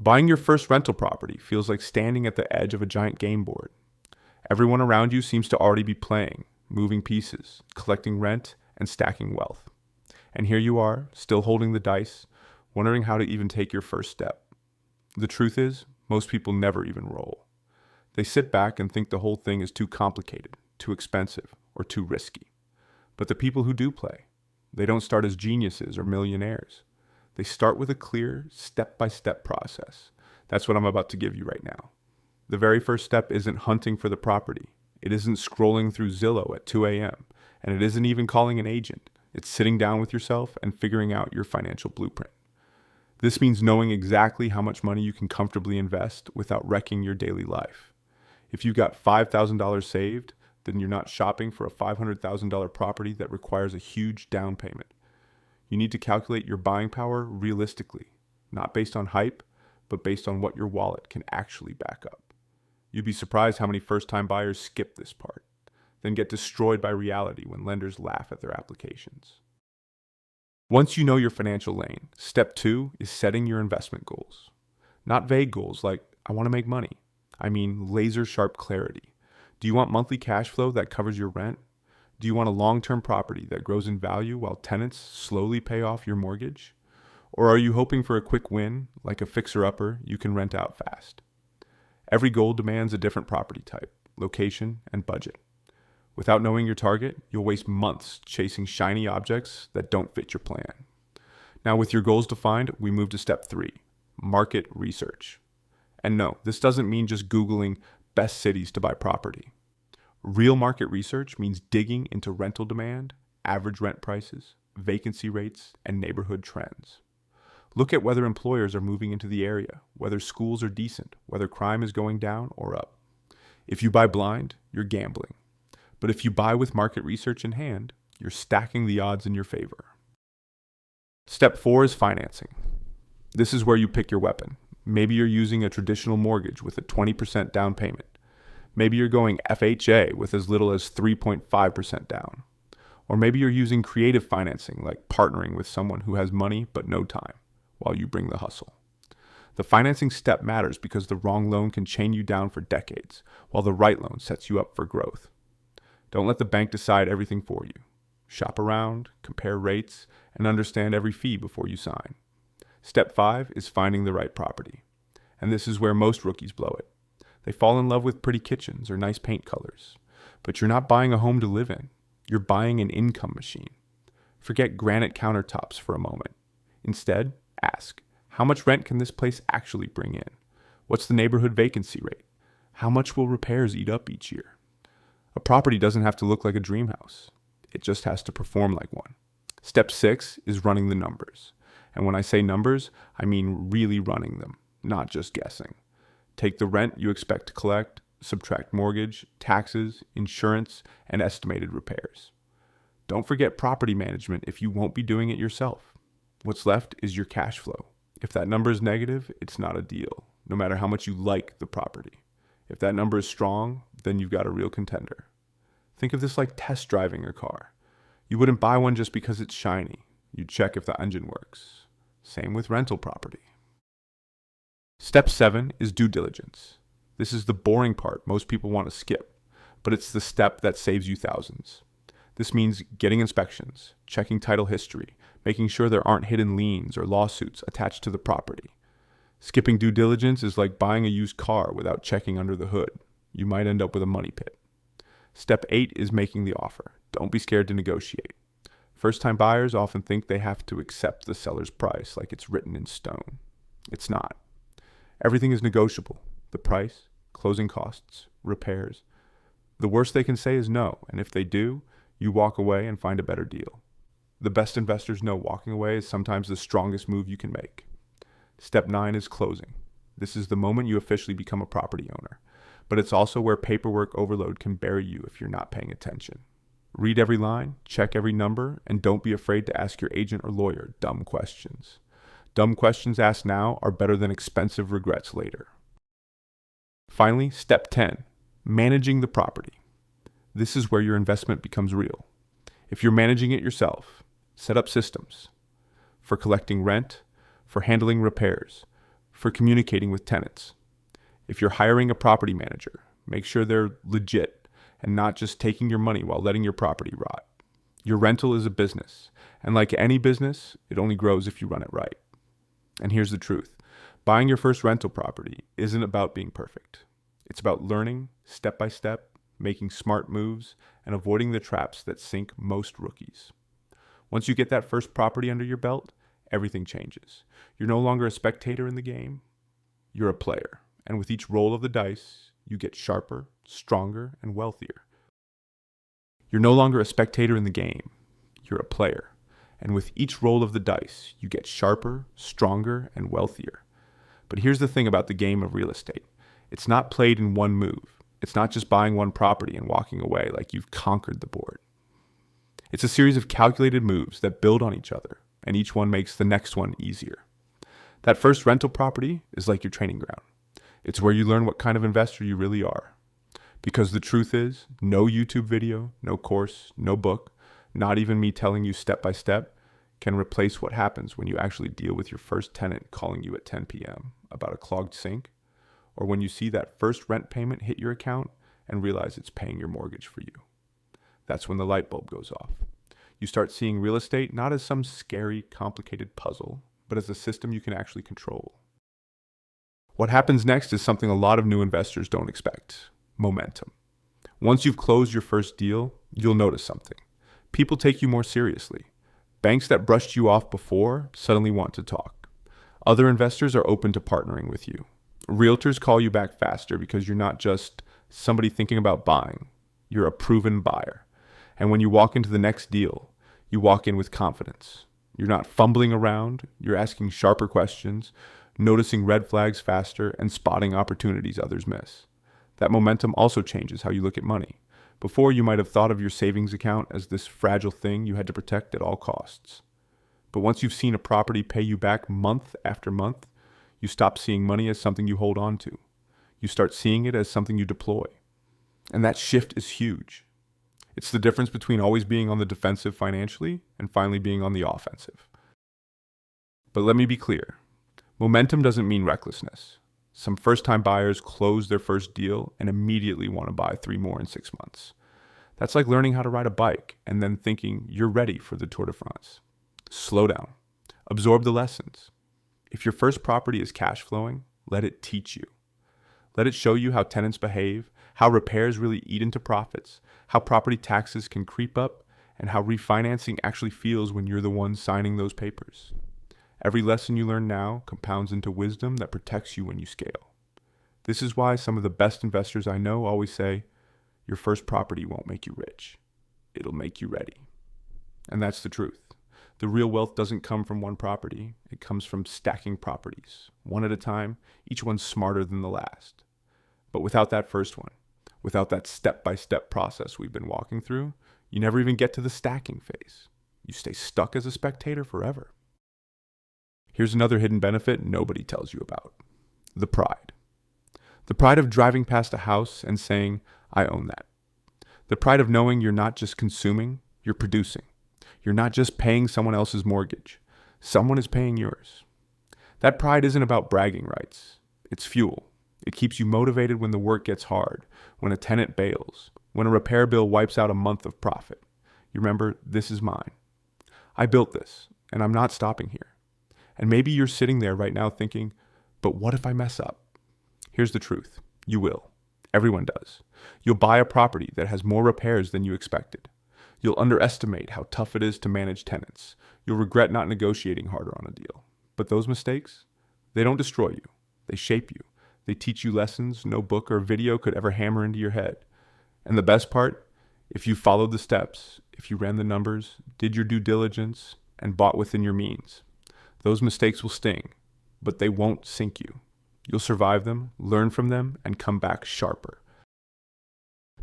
Buying your first rental property feels like standing at the edge of a giant game board. Everyone around you seems to already be playing, moving pieces, collecting rent, and stacking wealth. And here you are, still holding the dice, wondering how to even take your first step. The truth is, most people never even roll. They sit back and think the whole thing is too complicated, too expensive, or too risky. But the people who do play, they don't start as geniuses or millionaires. They start with a clear, step-by-step process. That's what I'm about to give you right now. The very first step isn't hunting for the property. It isn't scrolling through Zillow at 2 a.m. And it isn't even calling an agent. It's sitting down with yourself and figuring out your financial blueprint. This means knowing exactly how much money you can comfortably invest without wrecking your daily life. If you got $5,000 saved, then you're not shopping for a $500,000 property that requires a huge down payment. You need to calculate your buying power realistically, not based on hype, but based on what your wallet can actually back up. You'd be surprised how many first-time buyers skip this part, then get destroyed by reality when lenders laugh at their applications. Once you know your financial lane, step 2 is setting your investment goals. Not vague goals like, I want to make money. I mean laser-sharp clarity. Do you want monthly cash flow that covers your rent? Do you want a long-term property that grows in value while tenants slowly pay off your mortgage? Or are you hoping for a quick win, like a fixer-upper you can rent out fast? Every goal demands a different property type, location, and budget. Without knowing your target, you'll waste months chasing shiny objects that don't fit your plan. Now, with your goals defined, we move to step 3, market research. And no, this doesn't mean just Googling best cities to buy property. Real market research means digging into rental demand, average rent prices, vacancy rates, and neighborhood trends. Look at whether employers are moving into the area, whether schools are decent, whether crime is going down or up. If you buy blind, you're gambling. But if you buy with market research in hand, you're stacking the odds in your favor. Step 4 is financing. This is where you pick your weapon. Maybe you're using a traditional mortgage with a 20% down payment. Maybe you're going FHA with as little as 3.5% down. Or maybe you're using creative financing like partnering with someone who has money but no time while you bring the hustle. The financing step matters because the wrong loan can chain you down for decades, while the right loan sets you up for growth. Don't let the bank decide everything for you. Shop around, compare rates, and understand every fee before you sign. Step 5 is finding the right property. And this is where most rookies blow it. They fall in love with pretty kitchens or nice paint colors. But you're not buying a home to live in. You're buying an income machine. Forget granite countertops for a moment. Instead, ask, how much rent can this place actually bring in? What's the neighborhood vacancy rate? How much will repairs eat up each year? A property doesn't have to look like a dream house. It just has to perform like one. Step 6 is running the numbers. And when I say numbers, I mean really running them, not just guessing. Take the rent you expect to collect, subtract mortgage, taxes, insurance, and estimated repairs. Don't forget property management if you won't be doing it yourself. What's left is your cash flow. If that number is negative, it's not a deal, no matter how much you like the property. If that number is strong, then you've got a real contender. Think of this like test driving a car. You wouldn't buy one just because it's shiny. You'd check if the engine works. Same with rental property. Step 7 is due diligence. This is the boring part most people want to skip, but it's the step that saves you thousands. This means getting inspections, checking title history, making sure there aren't hidden liens or lawsuits attached to the property. Skipping due diligence is like buying a used car without checking under the hood. You might end up with a money pit. Step 8 is making the offer. Don't be scared to negotiate. First-time buyers often think they have to accept the seller's price like it's written in stone. It's not. Everything is negotiable. The price, closing costs, repairs. The worst they can say is no, and if they do, you walk away and find a better deal. The best investors know walking away is sometimes the strongest move you can make. Step 9 is closing. This is the moment you officially become a property owner, but it's also where paperwork overload can bury you if you're not paying attention. Read every line, check every number, and don't be afraid to ask your agent or lawyer dumb questions. Dumb questions asked now are better than expensive regrets later. Finally, step 10, managing the property. This is where your investment becomes real. If you're managing it yourself, set up systems for collecting rent, for handling repairs, for communicating with tenants. If you're hiring a property manager, make sure they're legit and not just taking your money while letting your property rot. Your rental is a business, and like any business, it only grows if you run it right. And here's the truth. Buying your first rental property isn't about being perfect. It's about learning step by step, making smart moves, and avoiding the traps that sink most rookies. Once you get that first property under your belt, everything changes. You're no longer a spectator in the game. You're a player. And with each roll of the dice, you get sharper, stronger, and wealthier. You're no longer a spectator in the game. You're a player. And with each roll of the dice, you get sharper, stronger, and wealthier. But here's the thing about the game of real estate. It's not played in one move. It's not just buying one property and walking away like you've conquered the board. It's a series of calculated moves that build on each other, and each one makes the next one easier. That first rental property is like your training ground. It's where you learn what kind of investor you really are. Because the truth is, no YouTube video, no course, no book, not even me telling you step by step, can replace what happens when you actually deal with your first tenant calling you at 10 p.m. about a clogged sink, or when you see that first rent payment hit your account and realize it's paying your mortgage for you. That's when the light bulb goes off. You start seeing real estate not as some scary, complicated puzzle, but as a system you can actually control. What happens next is something a lot of new investors don't expect: momentum. Once you've closed your first deal, you'll notice something. People take you more seriously. Banks that brushed you off before suddenly want to talk. Other investors are open to partnering with you. Realtors call you back faster because you're not just somebody thinking about buying. You're a proven buyer. And when you walk into the next deal, you walk in with confidence. You're not fumbling around. You're asking sharper questions, noticing red flags faster, and spotting opportunities others miss. That momentum also changes how you look at money. Before, you might have thought of your savings account as this fragile thing you had to protect at all costs. But once you've seen a property pay you back month after month, you stop seeing money as something you hold on to. You start seeing it as something you deploy. And that shift is huge. It's the difference between always being on the defensive financially and finally being on the offensive. But let me be clear. Momentum doesn't mean recklessness. Some first-time buyers close their first deal and immediately want to buy 3 more in 6 months. That's like learning how to ride a bike and then thinking you're ready for the Tour de France. Slow down. Absorb the lessons. If your first property is cash flowing, let it teach you. Let it show you how tenants behave, how repairs really eat into profits, how property taxes can creep up, and how refinancing actually feels when you're the one signing those papers. Every lesson you learn now compounds into wisdom that protects you when you scale. This is why some of the best investors I know always say, your first property won't make you rich. It'll make you ready. And that's the truth. The real wealth doesn't come from one property. It comes from stacking properties, one at a time, each one smarter than the last. But without that first one, without that step-by-step process we've been walking through, you never even get to the stacking phase. You stay stuck as a spectator forever. Here's another hidden benefit nobody tells you about: the pride. The pride of driving past a house and saying, I own that. The pride of knowing you're not just consuming, you're producing. You're not just paying someone else's mortgage. Someone is paying yours. That pride isn't about bragging rights. It's fuel. It keeps you motivated when the work gets hard, when a tenant bails, when a repair bill wipes out a month of profit. You remember, this is mine. I built this, and I'm not stopping here. And maybe you're sitting there right now thinking, but what if I mess up? Here's the truth. You will. Everyone does. You'll buy a property that has more repairs than you expected. You'll underestimate how tough it is to manage tenants. You'll regret not negotiating harder on a deal. But those mistakes, they don't destroy you. They shape you. They teach you lessons no book or video could ever hammer into your head. And the best part, if you followed the steps, if you ran the numbers, did your due diligence, and bought within your means, those mistakes will sting, but they won't sink you. You'll survive them, learn from them, and come back sharper.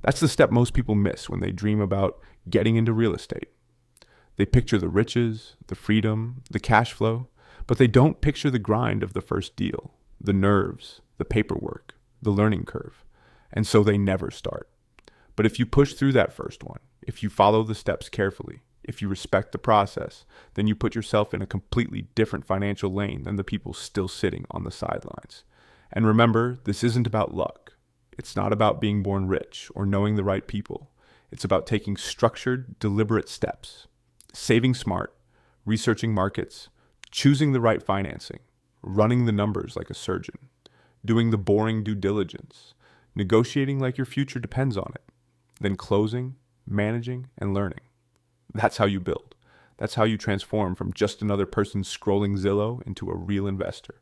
That's the step most people miss when they dream about getting into real estate. They picture the riches, the freedom, the cash flow, but they don't picture the grind of the first deal, the nerves, the paperwork, the learning curve, and so they never start. But if you push through that first one, if you follow the steps carefully, If you respect the process, then you put yourself in a completely different financial lane than the people still sitting on the sidelines. And remember, this isn't about luck. It's not about being born rich or knowing the right people. It's about taking structured, deliberate steps, saving smart, researching markets, choosing the right financing, running the numbers like a surgeon, doing the boring due diligence, negotiating like your future depends on it, then closing, managing, and learning. That's how you build. That's how you transform from just another person scrolling Zillow into a real investor.